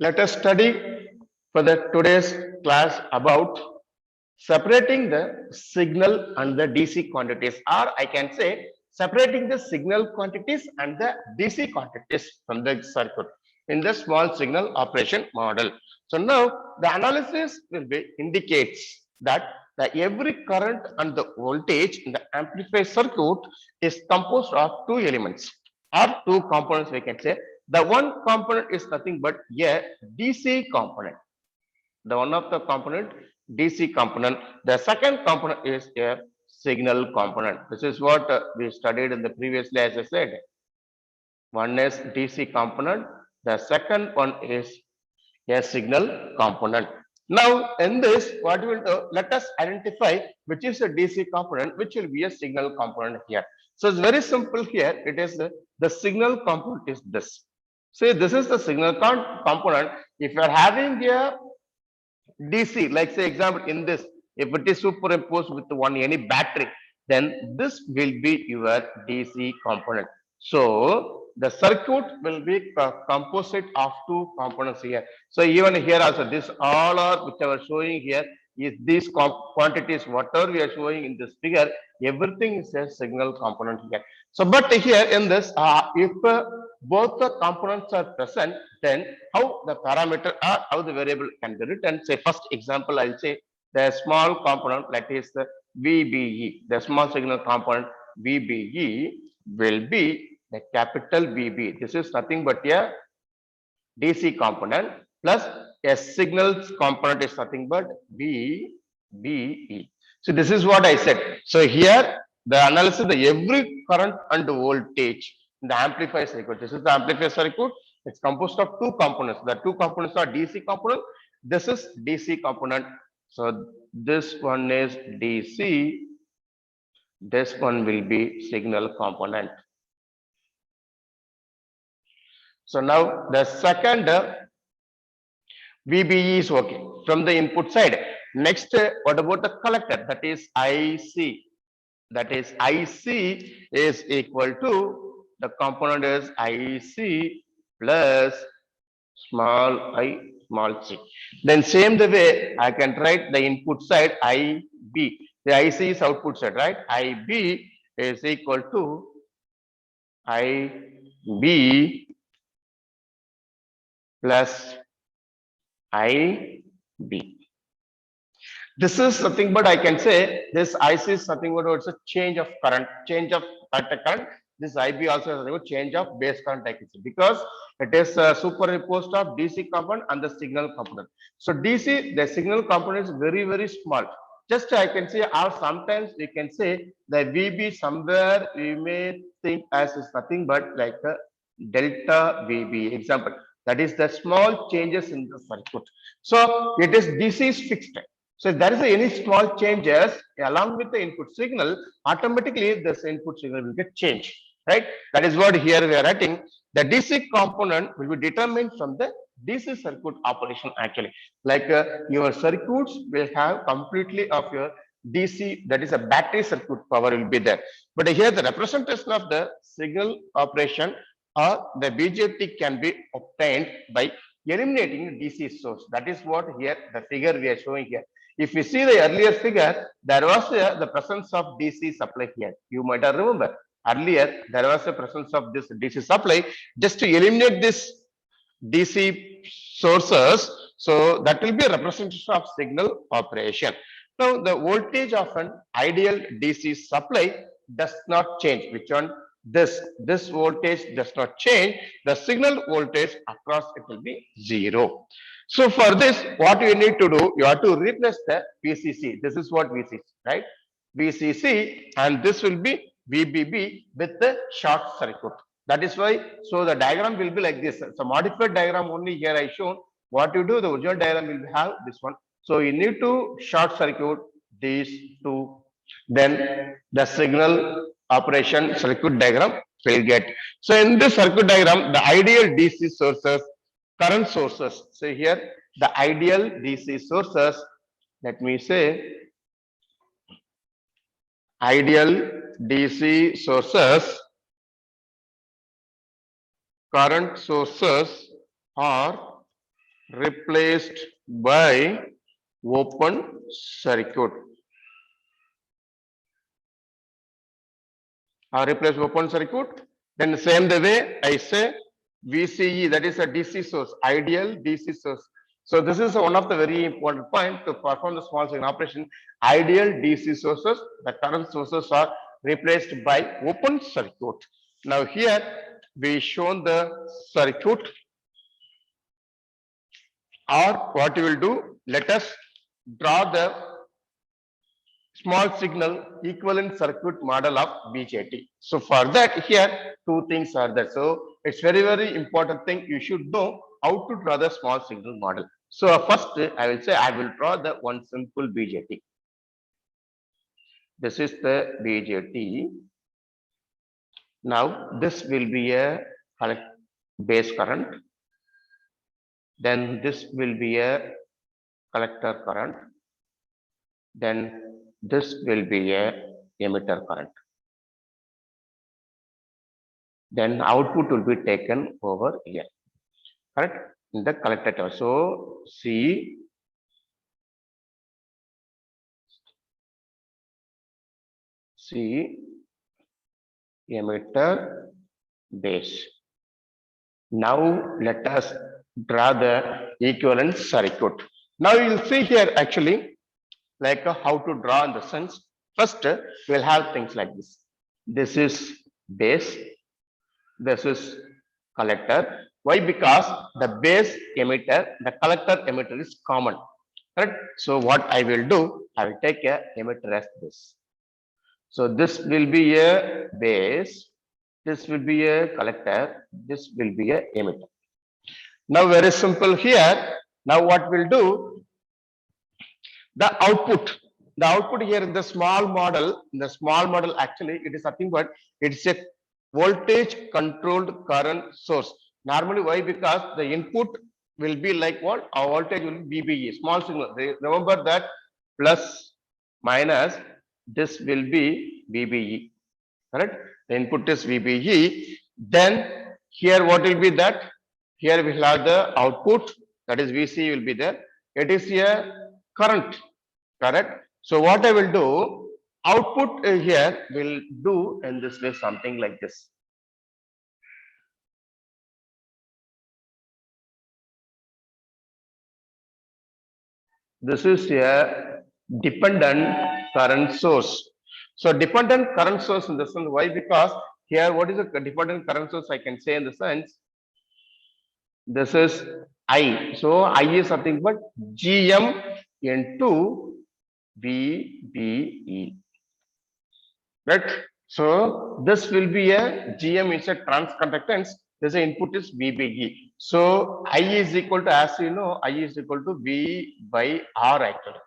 Let us study for the today's class about separating the signal and the DC quantities, or I can say separating the signal quantities and the DC quantities from the circuit in the small signal operation model. So now the analysis will be indicates that every current and the voltage in the amplifier circuit is composed of two elements or two components, we can say. The one component is nothing but a DC component. The one of the component DC component. The second component is a signal component. This is what we studied in the previous as I said. One is DC component. The second one is a signal component. Now, in this, what we will do, let us identify which is a DC component, which will be a signal component here. So it's very simple here. It is the signal component is this. See, this is the signal component. If you are having a DC, like say example in this, if it is superimposed with one any battery, then this will be your DC component. So the circuit will be composite of two components here. So even here also, this all are which I was showing here is these quantities, whatever we are showing in this figure, everything is a signal component here. So, but here in this, if both the components are present, then how the parameter or how the variable can be written. Say first example, I'll say the small component that is the VBE, the small signal component VBE will be the capital VB. This is nothing but a DC component plus a signals component is nothing but VBE. So this is what I said. So here the analysis the every current and voltage in the amplifier circuit. This is the amplifier circuit. It's composed of two components. The two components are DC component. This is DC component. So this one is DC. This one will be signal component. So now the second VBE is okay from the input side. Next, what about the collector? That is IC. That is IC is equal to the component is IC plus small I small c. Then same the way I can write the input side IB. The IC is output side, right? IB is equal to IB plus IB. This is nothing but I can say this IC is nothing but it's a change of current, change of current. This IB also has a change of base current I can say because it is superimposed of DC component and the signal component. So DC, the signal component is very, very small. Just I can say, or sometimes we can say the VB somewhere we may think as is nothing but like a delta VB. Example, that is the small changes in the circuit. So it is DC is fixed. So if there is any small changes along with the input signal, automatically this input signal will get changed, right? That is what here we are writing. The DC component will be determined from the DC circuit operation actually. Like your circuits will have completely of your DC, that is a battery circuit power will be there. But here the representation of the signal operation or the BJT can be obtained by eliminating the DC source. That is what here the figure we are showing here. If you see the earlier figure, there was the presence of DC supply here. You might have remember earlier there was a presence of this DC supply. Just to eliminate this DC sources, so that will be a representation of signal operation. Now the voltage of an ideal DC supply does not change. Which one? This voltage does not change. The signal voltage across it will be 0. So for this, what you need to do, you have to replace the VCC. This is what VCC, right? VCC, and this will be VBB with the short circuit. That is why, so the diagram will be like this. So modified diagram only here I shown. What you do, the original diagram will have this one. So you need to short circuit these two. Then the signal operation circuit diagram will get. So in this circuit diagram, the ideal DC sources, current sources. So here the ideal DC sources, let me say ideal DC sources, current sources are replaced by open circuit or replace open circuit. Then same the way I say VCE, that is a DC source, ideal DC source. So this is one of the very important point to perform the small signal operation. Ideal DC sources, the current sources are replaced by open circuit. Now here we shown the circuit, or what we will do, let us draw the small signal equivalent circuit model of BJT. So for that, here two things are there. So it's very important thing, you should know how to draw the small signal model. So first I will say I will draw the one simple BJT. This is the BJT. Now this will be a base current. Then this will be a collector current. Then this will be a emitter current. Then output will be taken over here, correct, in the collector. So C emitter base. Now let us draw the equivalent circuit. Now you will see here actually like how to draw in the sense. First we will have things like this. This is base, this is collector. Why? Because the base emitter, the collector emitter is common, correct? So what I will do, I will take a emitter as this. So this will be a base, this will be a collector, this will be a emitter. Now very simple here. Now what we'll do, the output here in the small model, actually it is nothing but it's a voltage controlled current source. Normally why? Because the input will be like what? Our voltage will be VBE, small signal. Remember that plus minus, this will be VBE, correct? The input is VBE. Then here what will be that? Here we will have the output, that is VC will be there. It is a current, correct? So what I will do, output here will do in this way, something like this. This is a dependent current source. So dependent current source in the sense, why? Because here what is a dependent current source? I can say in the sense, this is I. So I is something but GM into VBE, right? So this will be a GM is a transconductance. This input is VBE. So I is equal to, as you know, I is equal to V by R actually.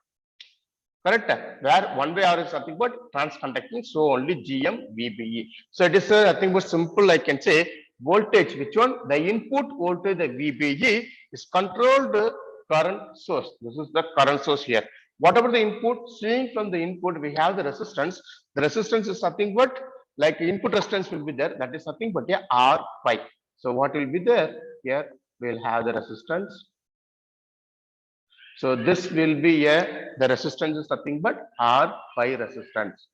Correct? Where 1 by R is nothing but transconducting, so only GM VBE. So it is nothing but simple, I can say voltage, which one? The input voltage, the VBE, is controlled current source. This is the current source here. Whatever the input, seeing from the input, we have the resistance. The resistance is nothing but like input resistance will be there. That is nothing but a R phi. So what will be there? Here we'll have the resistance. So this will be the resistance is nothing but R phi resistance.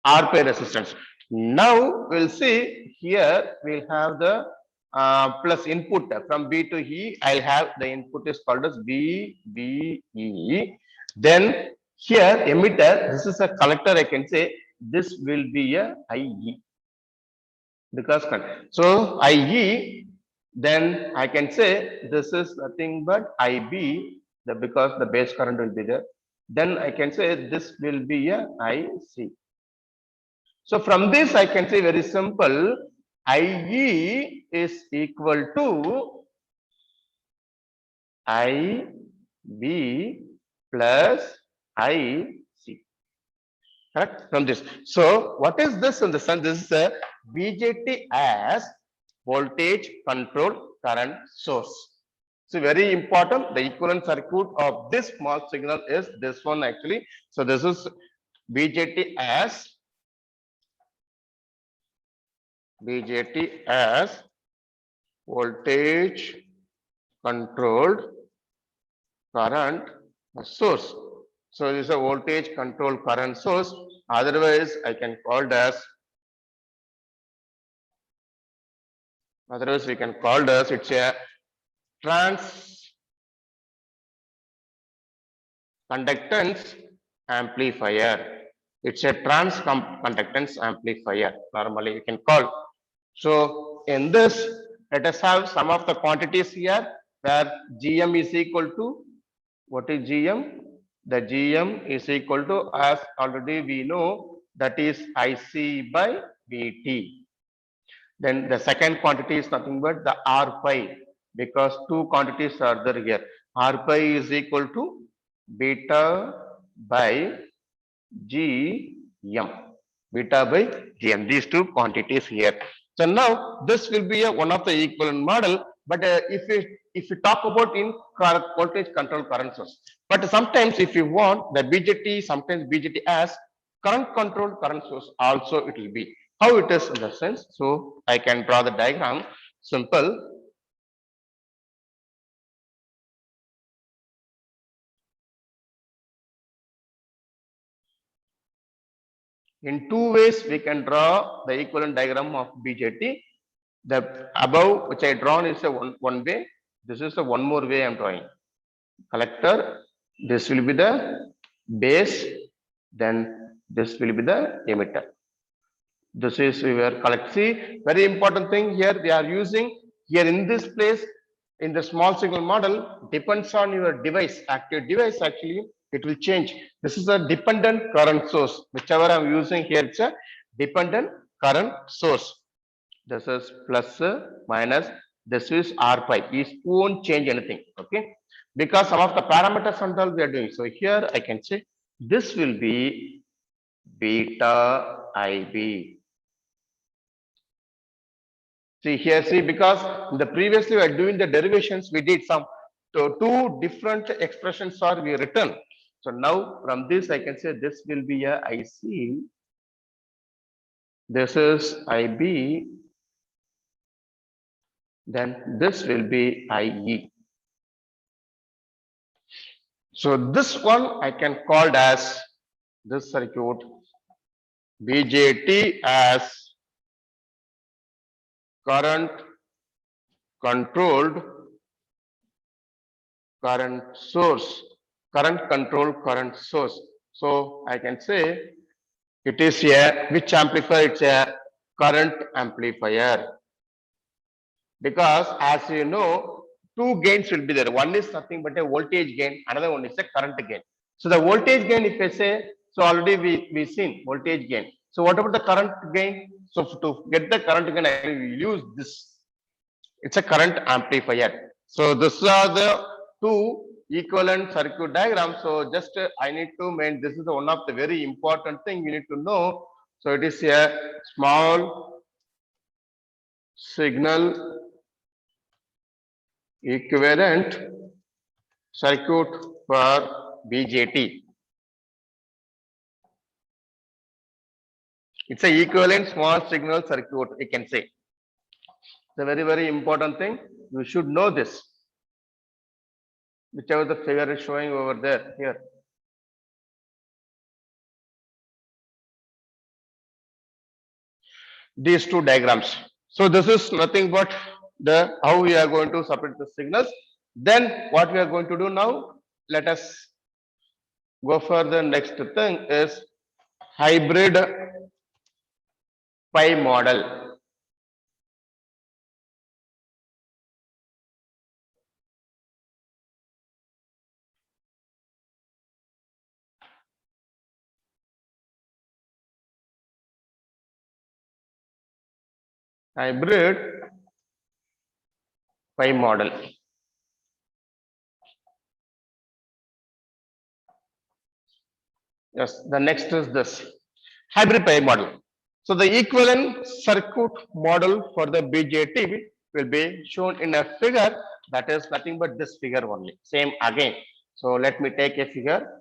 R phi resistance. Now we'll see here we'll have the plus input from B to E. I'll have the input is called as B, B, E. Then here emitter, this is a collector, I can say this will be a IE. Because so IE, then I can say this is nothing but IB, because the base current will be there. Then I can say this will be a IC. So from this I can say very simple, IE is equal to IB plus IC. Correct? From this. So what is this in the sense? This is a BJT as voltage controlled current source. So very important, the equivalent circuit of this small signal is this one actually. So this is BJT as BJT as voltage controlled current source. So this is a voltage controlled current source. Otherwise, I can call it as we can call it as it's a trans conductance amplifier. It's a trans conductance amplifier. Normally, you can call. So in this, let us have some of the quantities here where GM is equal to what is GM? The GM is equal to, as already we know, that is IC by VT. Then the second quantity is nothing but the R pi, because two quantities are there here. R pi is equal to beta by GM. Beta by GM. These two quantities here. So now this will be one of the equivalent model. But if we talk about in voltage control current source, but sometimes if you want the BJT, sometimes BJT as current controlled current source also it will be. How it is in the sense? So I can draw the diagram. Simple. In two ways we can draw the equivalent diagram of BJT. The above which I drawn is a one way. This is a one more way I am drawing. Collector, this will be the base, then this will be the emitter. This is where collect. See, very important thing here we are using here in this place in the small signal model depends on your device, active device actually it will change. This is a dependent current source. Whichever I'm using here, it's a dependent current source. This is plus minus, this is R pi. It won't change anything, okay? Because some of the parameters and all we are doing. So here I can say this will be beta IB. See here, see, because in the previously we are doing the derivations, we did some so two different expressions are we written. So now from this I can say this will be a IC, this is IB, then this will be IE. So this one I can call as this circuit BJT as current controlled current source, current controlled current source. So I can say it is a which amplifier? It's a current amplifier. Because as you know, two gains will be there. One is nothing but a voltage gain, another one is a current gain. So the voltage gain, if I say, so already we seen voltage gain. So what about the current gain? So to get the current gain, I will use this. It's a current amplifier. So these are the two equivalent circuit diagrams. So just I need to make this is one of the very important thing you need to know. So it is a small signal equivalent circuit for BJT. It's a equivalent small signal circuit, you can say. It's a very, very important thing. You should know this. Whichever the figure is showing over there, here. These two diagrams. So this is nothing but the how we are going to separate the signals. Then what we are going to do now, let us go for the next thing is hybrid pi model. Hybrid pi model. Yes, the next is this hybrid pi model. So the equivalent circuit model for the BJT will be shown in a figure that is nothing but this figure only. Same again. So let me take a figure.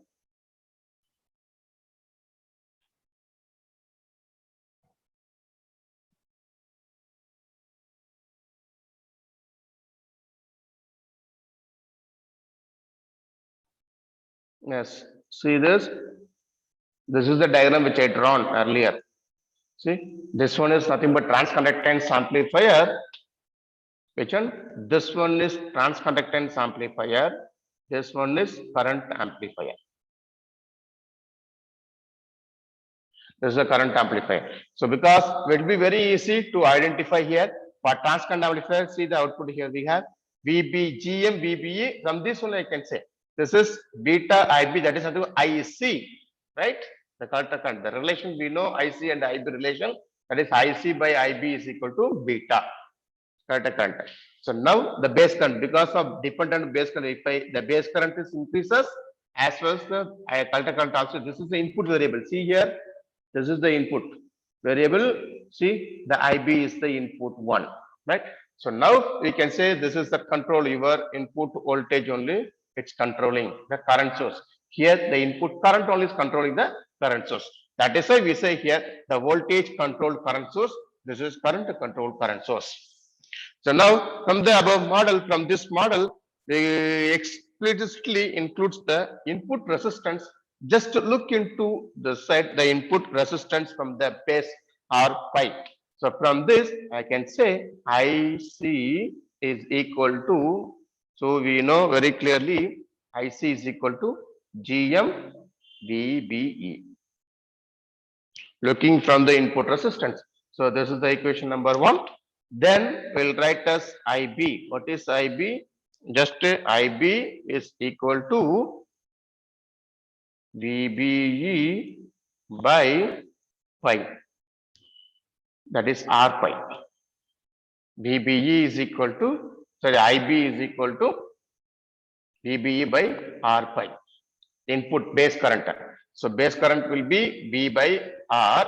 Yes. See this? This is the diagram which I drawn earlier. See, this one is nothing but transconductance amplifier. Which one? This one is transconductance amplifier. This one is current amplifier. This is a current amplifier. So because it will be very easy to identify here. For transconductor amplifier, see the output here we have VBGM, VBE. From this one I can say this is beta IB, that is nothing but IC, right? The current, the relation we know IC and IB relation, that is IC by IB is equal to beta. Current. So now the base current, because of dependent base current, if the base current is increases as well as the current also, this is the input variable. See here, this is the input variable. See, the IB is the input one, right? So now we can say this is the control, your input voltage only, it's controlling the current source. Here the input current only is controlling the current source. That is why we say here the voltage controlled current source. This is current controlled current source. So now from the above model, from this model, they explicitly includes the input resistance. Just look into the side, the input resistance from the base or pipe. So from this, I can say IC is equal to, so we know very clearly IC is equal to GM VBE. Looking from the input resistance. So this is the equation number one. Then we'll write as IB. What is IB? Just IB is equal to VBE by pi. That is R pi. VBE is equal to, sorry, IB is equal to VBE by R pi. Input base current. So base current will be V by R.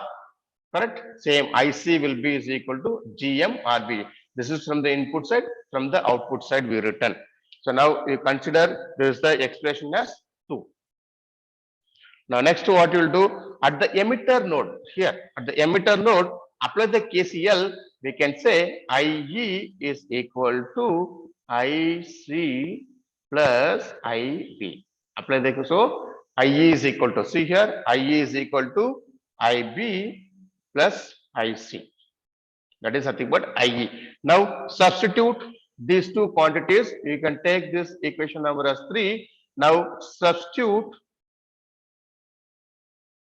Correct? Same IC will be is equal to GM RB. This is from the input side, from the output side we written. So now you consider this is the expression as 2. Now next what you will do at the emitter node here, at the emitter node, apply the KCL, we can say IE is equal to IC plus IB. Apply the, so IE is equal to, see here, IE is equal to IB plus IC. That is nothing but IE. Now substitute these two quantities. You can take this equation number as 3. Now substitute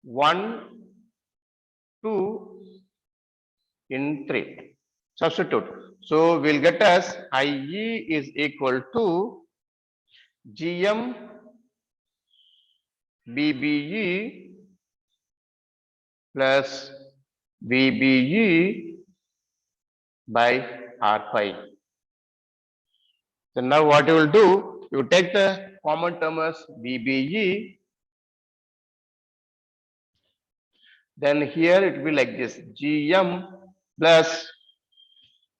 1, 2 in 3. Substitute. So we'll get as IE is equal to GM BBE plus VBE by R pi. So now what you will do, you take the common term as VBE, then here it will be like this, GM plus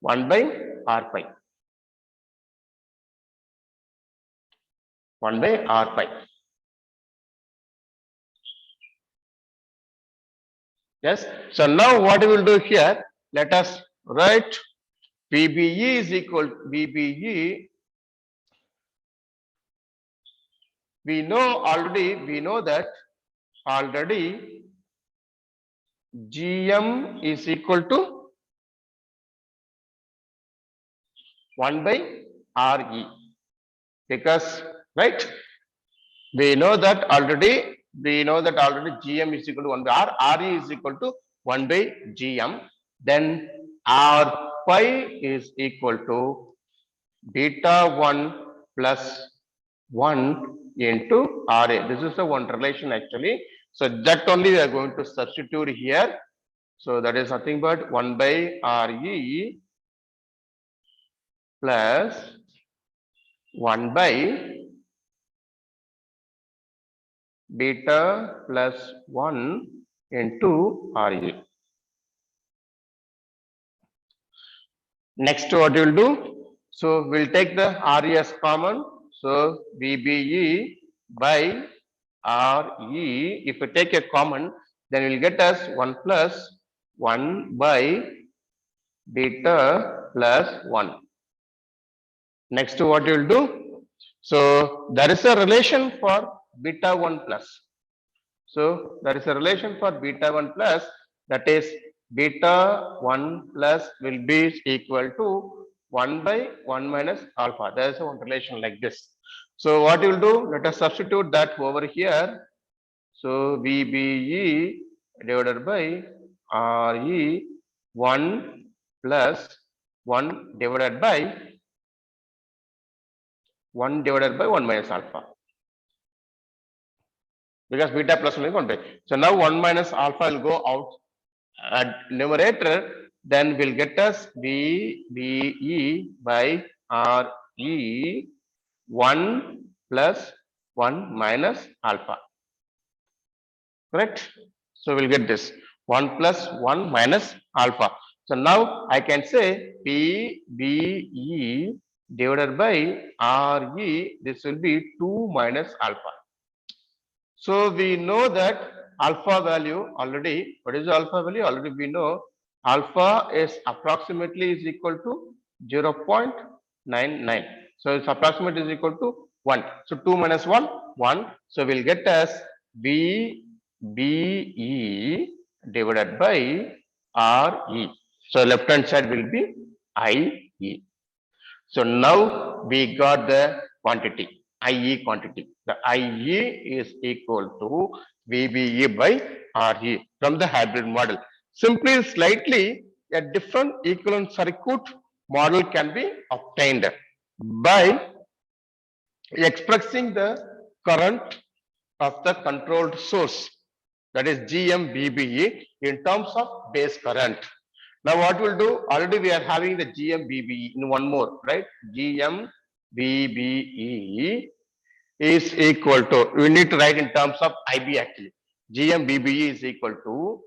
1 by R pi. 1 by R pi. Yes. So now what we will do here, let us write VBE is equal to VBE. We know that already GM is equal to 1 by RE, because right, we know that already GM is equal to 1 by R, RE is equal to 1 by GM, then R pi is equal to beta 1 plus 1 into RA. This is the one relation actually. So that only we are going to substitute here. So that is nothing but 1 by RE plus 1 by beta plus 1 into RE. Next what you will do, so we'll take the RE as common. So VBE by RE, if you take a common, then we'll get as 1 plus 1 by beta plus 1. Next what you will do, so there is a relation for beta 1 plus. So there is a relation for beta 1 plus, that is beta 1 plus will be equal to 1 by 1 minus alpha. There is a one relation like this. So what you will do, let us substitute that over here. So VBE divided by RE 1 plus 1 divided by 1 divided by 1 minus alpha, because beta plus 1 is 1 by. So now 1 minus alpha will go out at numerator, then we'll get us VBE by RE 1 plus 1 minus alpha. Correct? So we'll get this 1 plus 1 minus alpha. So now I can say PBE divided by RE, this will be 2 minus alpha. So we know that alpha value already, what is the alpha value? Already we know alpha is approximately is equal to 0.99. So it's approximately is equal to 1. So 2 minus 1, 1. So we'll get as BE divided by RE. So left hand side will be IE. So now we got the quantity, IE quantity. The IE is equal to VBE by RE from the hybrid model. Simply, slightly, a different equivalent circuit model can be obtained by expressing the current of the controlled source, that is GMVBE, in terms of base current. Now what we'll do, already we are having the GMVBE in one more, right? GMVBE is equal to, we need to write in terms of IB actually. GMVBE is equal to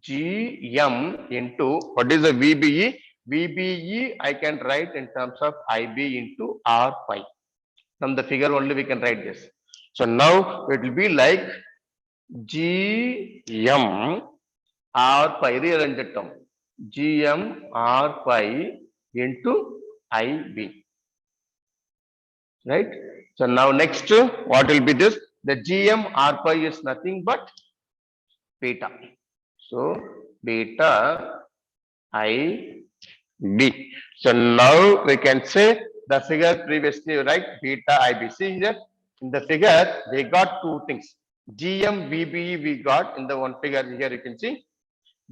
GM into, what is the VBE? VBE I can write in terms of IB into R pi. From the figure only we can write this. So now it will be like GM R pi, rearrange the term. GM R pi into IB. Right? So now next, what will be this? The GM R pi is nothing but beta. So beta IB. So now we can say the figure previously, right? Beta IB. See here in the figure, we got two things. GM VBE we got in the one figure here, you can see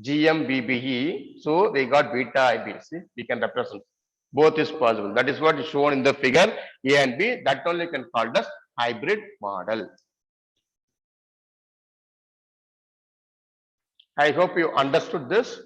GM VBE. So we got beta IB. See, we can represent both is possible. That is what is shown in the figure A and B. That only can called as hybrid model. I hope you understood this.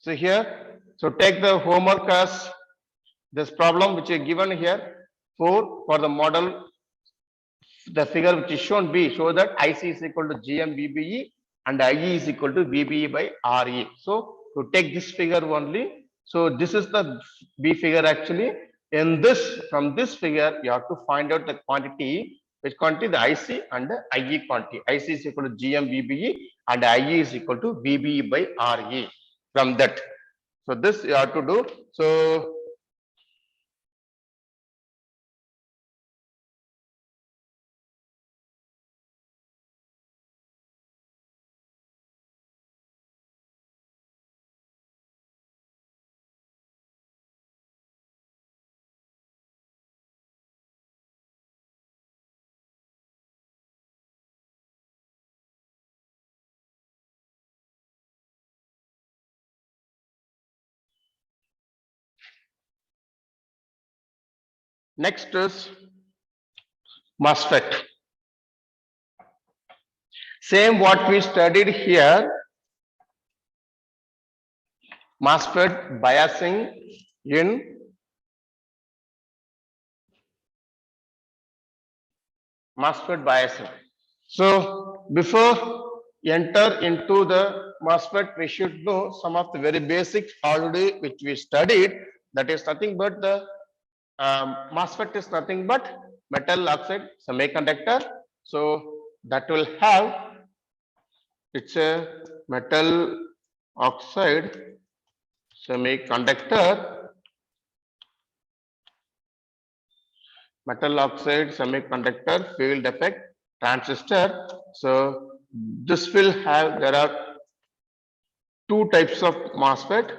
So here, so take the homework as this problem which is given here. 4 for the model, the figure which is shown B show that IC is equal to GM VBE and IE is equal to VBE by RE. So to take this figure only, so this is the B figure actually. In this, from this figure, you have to find out the quantity, which quantity the IC and the IE quantity. IC is equal to GM VBE and IE is equal to VBE by RE. From that, so this you have to do. So next is MOSFET. Same what we studied here, MOSFET biasing in MOSFET biasing. So before enter into the MOSFET, we should know some of the very basics already which we studied. That is nothing but the MOSFET is nothing but metal oxide semiconductor. So that will have, it's a metal oxide semiconductor, metal oxide semiconductor field effect transistor. So this will have, there are two types of MOSFET.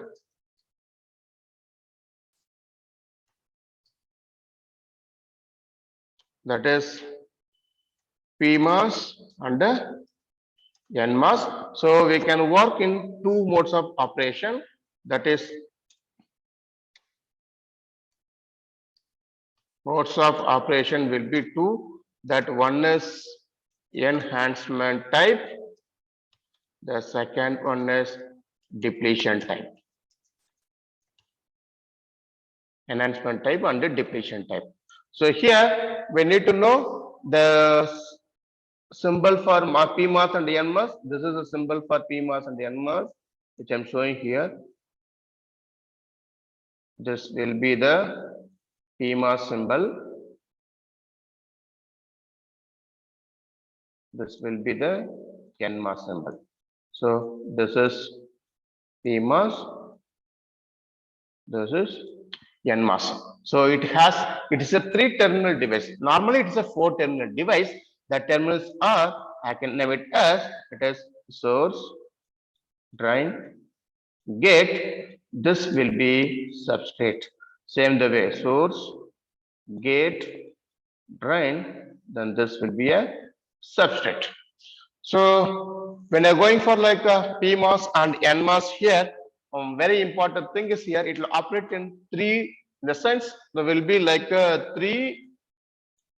That is PMOS and NMOS. So we can work in two modes of operation. That is modes of operation will be two. That one is enhancement type. The second one is depletion type. Enhancement type and the depletion type. So here we need to know the symbol for PMOS and NMOS. This is a symbol for PMOS and NMOS, which I'm showing here. This will be the PMOS symbol. This will be the NMOS symbol. So this is PMOS. This is NMOS. So it is a 3-terminal device. Normally it is a 4-terminal device. The terminals are, I can name it as, it is source, drain, gate. This will be substrate. Same the way, source, gate, drain, then this will be a substrate. So when you're going for like a PMOS and NMOS here, very important thing is here, it will operate in three, in the sense there will be like 3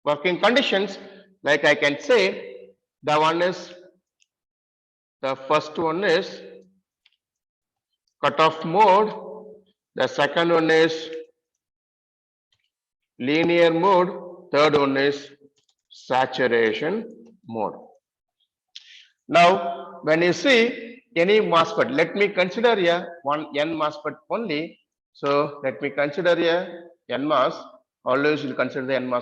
working conditions. Like I can say, the first one is cutoff mode, the second one is linear mode, third one is saturation mode. Now, when you see any MOSFET, let me consider here one N MOSFET only. So let me consider here NMOS. Always you consider the NMOS